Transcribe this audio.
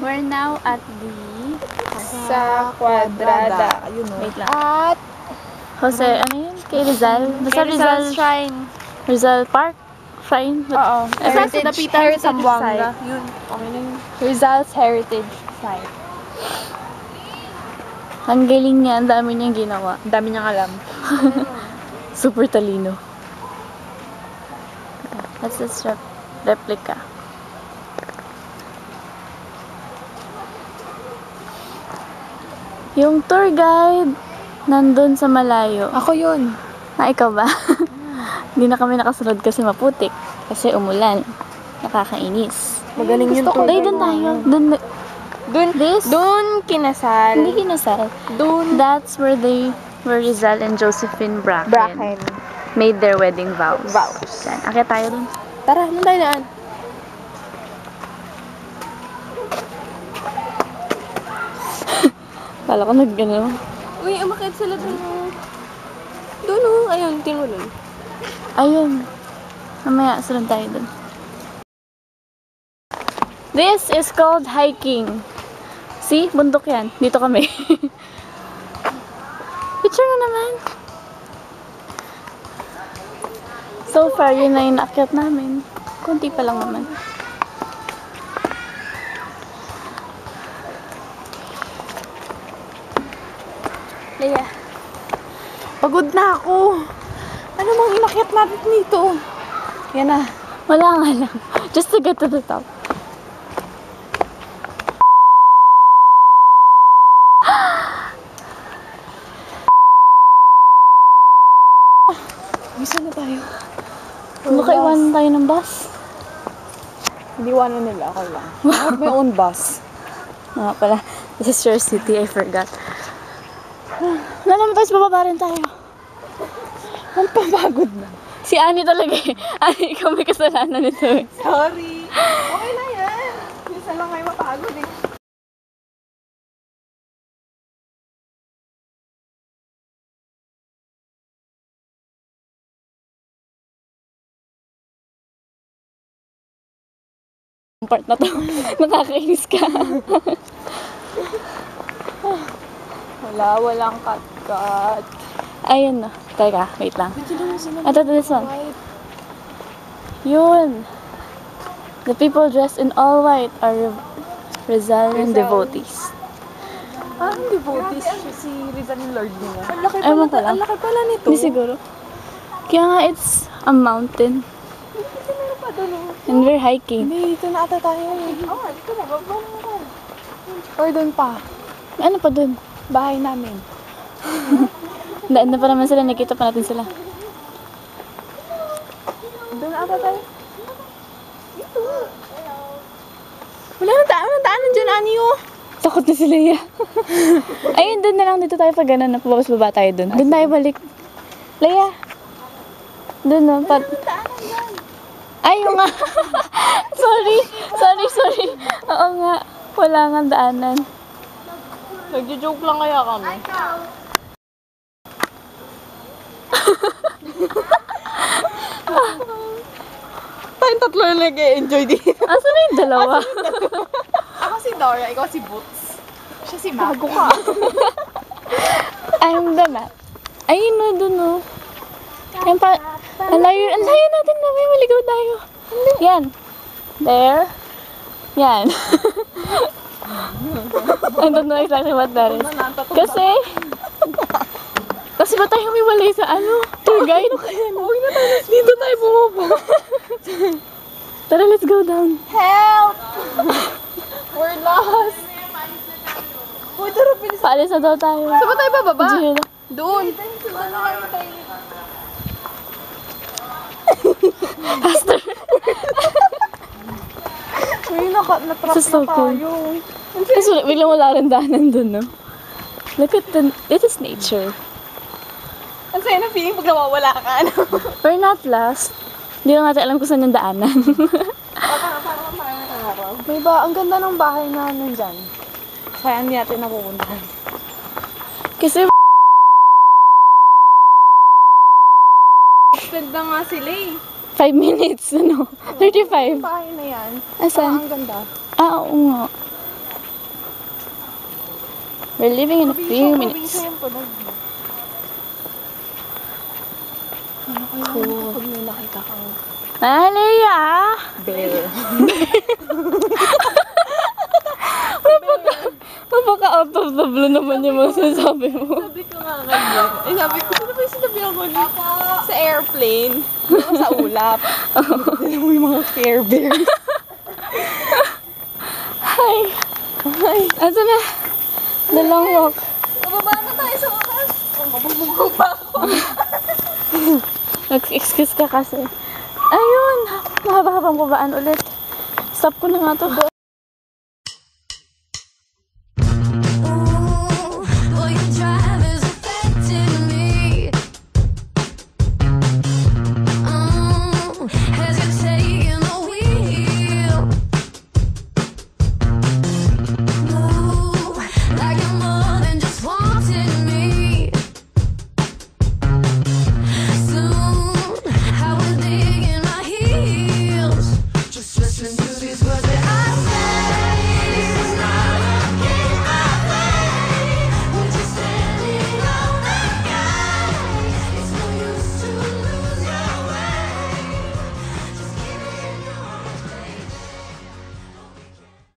We're now at the... Sa Quadrada. Ayun o. Wait lang. At Jose, ano yun? Kay Rizal? Basta Rizal Shrine. Rizal Park? Shrine? Oo. Heritage Zamboanga. Yun. Okay na yun. Rizal's Heritage Site. Ang galing niya. Ang dami niyang ginawa. Ang dami niyang alam. Super talino. That's this replica. Yung tour guide, nandun sa malayo. Ako yun. Ikaw ba? Hindi na kami nakasunod kasi maputik. Kasi umulan. Nakakainis. Magaling yung tour. Doon tayo. Doon kinasal. Hindi kinasal. Doon. That's where Rizal and Josephine Bracken. made their wedding vows. Yan. Akit tayo dun. Tara, nung tayo naan. Kala ko nag-ano. Uy, umakit sila dun. Doon o. Ayun, tinulun. Ayun. Mamaya, sunod tayo dun. This is called hiking. See? Bundok yan. Dito kami. Picture na naman. So far, yun na yung naakyat namin. Kunti pa lang naman. Leia. Pagod na ako. Ano bang inakyat natin dito? Yan na. Wala nga lang. Just to get to the top. Bisa na tayo. Baka iwanan tayo ng bus. Hindi iwanan nila. Ako lang. I have my own bus. Nga pala. This is your city. I forgot. Wala naman tayo. Bababa rin tayo. Ang pagod na. Si Annie talaga eh. Annie, ikaw may kasalanan nito eh. Sorry. Okay na yan. Minsan lang kayo mapagod eh. Part na to. Nakakainis ka. Walang cut-cut. Ayun na. Teka, wait lang. Ito, this one. Yun. The people dressed in all white are Rizalian devotees. Parang devotees siya si Rizal yung Lord niya. Ewan ko lang. Ang laki pala nito. Hindi siguro. Kaya nga, it's a mountain. Meron pa doon. And we're hiking. Hindi, dito na ata tayo eh. Oo, dito na. Babang mo. Or doon pa. Ano pa dun? Bahay namin. Daan na pa naman sila. Nakita pa natin sila. Doon ata tayo. Dito. Wala na daanan dyan, Anio. Takot na sila ya. Ayun, dun na lang. Dito tayo pag gano'n. Napababas baba tayo dun. Dun tayo balik. Leia. Dun na. Ayun nga. Sorry. Oo nga. Wala nga daanan. Nagjo-joke lang kaya kami. Tayong tatlo na nag-enjoy dito. Asan na yung dalawa? Ako si Dora, ikaw si Boots. Siya si Bago ka. I'm the map. Ayun no, dun no. Yan pa. Ang layo natin na. May maligaw tayo. Yan. There. Yan. I don't know exactly what that is. Kasi ba tayo humiwalay sa tour guide? Dito tayo bumubo. Tara, let's go down. Help! We're lost. Uy, tara, bilis. Paalis na daw tayo. Saan ba tayo bababa? Diyan. Doon. Faster. Uy, natrap na This is so cool. tayo. Kasi biglang wala rin daanan dun, no? Look at it is nature. Ang saya na feeling pag nawawala ka, ano? We're not lost. Hindi lang natin alam kung saan yung daanan. May ba, ang ganda ng bahay na nandyan. Sayang hindi natin napupuntahan. Kasi Ganda nga sila eh. 5 minutes, ano? 35. Bahay na yan. Asan? Ang ganda. Ah, oo nga. We're leaving in a few minutes. Probinsya yung punog. Ano kaya kapag may nakita kang Alea! bear? Napaka out of the blue naman yung mga sinasabi mo. Sabi ko nga ganyan. Eh, sabi ko, sino ba yung sinabihan ko sa airplane? Ano sa ulap? Alam mo yung mga Care Bears. Hi! Ay, Ato na. The long walk. bababa na tayo sa wakas. Mabubunggo pa ako. Excuse ka kasi. Ayun! Mahaba-habang babaan ulit. Stop ko na nga to.